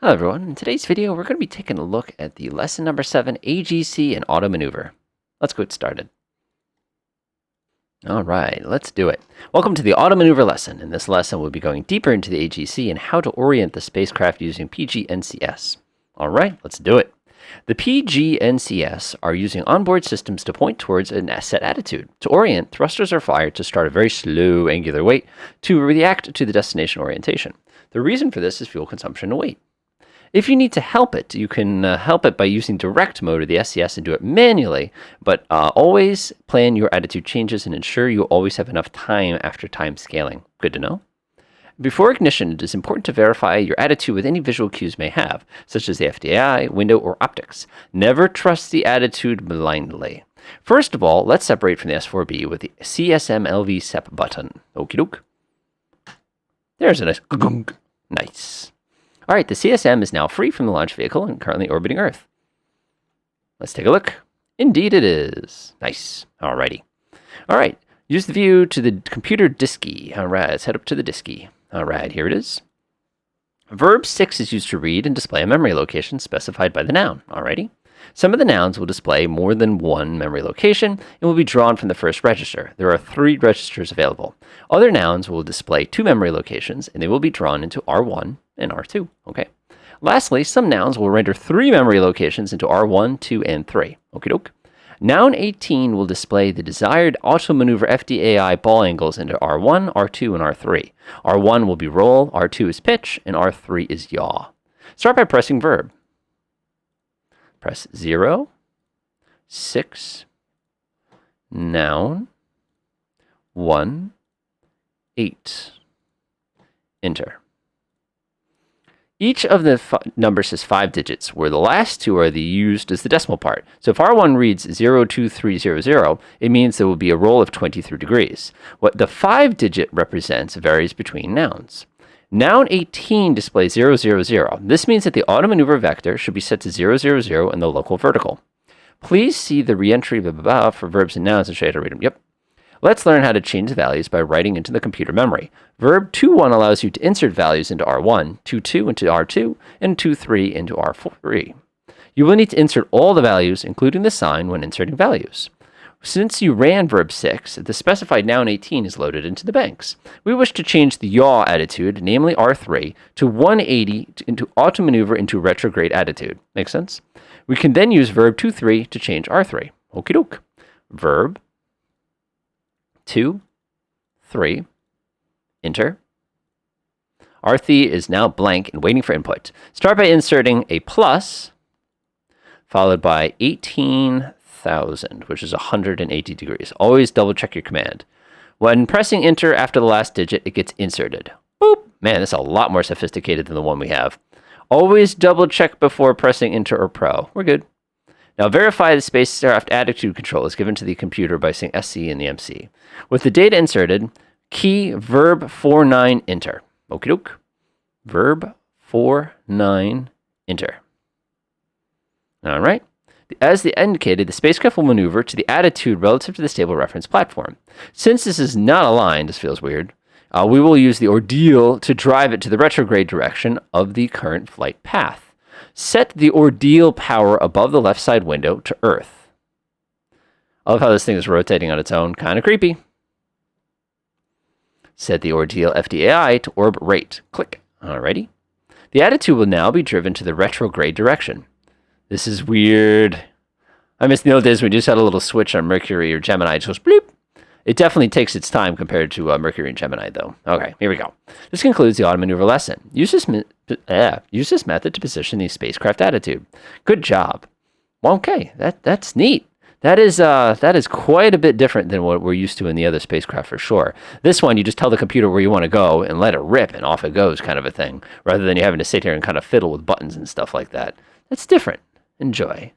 Hello everyone, in today's video we're going to be taking a look at the lesson number 7, AGC and Auto Maneuver. Let's get started. Alright, let's do it. Welcome to the Auto Maneuver lesson. In this lesson we'll be going deeper into the AGC and how to orient the spacecraft using PGNCS. Alright, let's do it. The PGNCS are using onboard systems to point towards a set attitude. To orient, thrusters are fired to start a very slow angular weight to react to the destination orientation. The reason for this is fuel consumption and weight. If you need to help it, you can help it by using direct mode of the SCS and do it manually, but always plan your attitude changes and ensure you always have enough time after time scaling. Good to know. Before ignition, it is important to verify your attitude with any visual cues may have, such as the FDAI, window, or optics. Never trust the attitude blindly. First of all, let's separate from the S4B with the CSM-LV SEP button. Okie doke. There's a nice gunk. Nice. All right, the CSM is now free from the launch vehicle and currently orbiting Earth. Let's take a look. Indeed it is. Nice. Alrighty. All right, use the view to the computer disky. All right, let's head up to the disky. All right, here it is. Verb 6 is used to read and display a memory location specified by the noun. Alrighty. Some of the nouns will display more than one memory location and will be drawn from the first register. There are 3 registers available. Other nouns will display 2 memory locations and they will be drawn into R1 and R2. Okay. Lastly, some nouns will render 3 memory locations into R1, 2, and 3. Okie doke. Noun 18 will display the desired auto maneuver FDAI ball angles into R1, R2, and R3. R1 will be roll, R2 is pitch, and R3 is yaw. Start by pressing verb. Press 0, 6, noun, 1, 8. Enter. Each of the numbers has 5 digits, where the last 2 are used as the decimal part. So if R1 reads 02300, it means there will be a roll of 23 degrees. What the 5-digit represents varies between nouns. Noun 18 displays 000. This means that the auto maneuver vector should be set to 000 in the local vertical. Please see the reentry for verbs and nouns and show you how to read them. Yep. Let's learn how to change the values by writing into the computer memory. Verb 21 allows you to insert values into R1, 22 into R2, and 23 into R3. You will need to insert all the values, including the sign, when inserting values. Since you ran verb 6, the specified noun 18 is loaded into the banks. We wish to change the yaw attitude, namely R3, to 180 into auto maneuver into retrograde attitude. Make sense? We can then use verb 23 to change R3. Okie doke. Verb 2, 3, enter. R3 is now blank and waiting for input. Start by inserting a plus, followed by 18,000, which is 180 degrees. Always double check your command. When pressing enter after the last digit, it gets inserted. Boop! Man, this is a lot more sophisticated than the one we have. Always double check before pressing enter or pro. We're good. Now verify the spacecraft attitude control is given to the computer by saying SC in the MC. With the data inserted, key verb 49 enter. Okie doke. Verb 49 enter. All right. As indicated, the spacecraft will maneuver to the attitude relative to the stable reference platform. Since this is not aligned, this feels weird, we will use the ordeal to drive it to the retrograde direction of the current flight path. Set the ordeal power above the left side window to Earth. I love how this thing is rotating on its own. Kind of creepy. Set the ordeal FDAI to orb rate. Click. Alrighty. The attitude will now be driven to the retrograde direction. This is weird. I miss the old days when we just had a little switch on Mercury or Gemini. It just goes bloop. It definitely takes its time compared to Mercury and Gemini, though. Okay, here we go. This concludes the auto maneuver lesson. Use this method to position the spacecraft attitude. Good job. Well, okay, that's neat. That is quite a bit different than what we're used to in the other spacecraft for sure. This one, you just tell the computer where you want to go and let it rip, and off it goes, kind of a thing, rather than you having to sit here and kind of fiddle with buttons and stuff like that. That's different. Enjoy.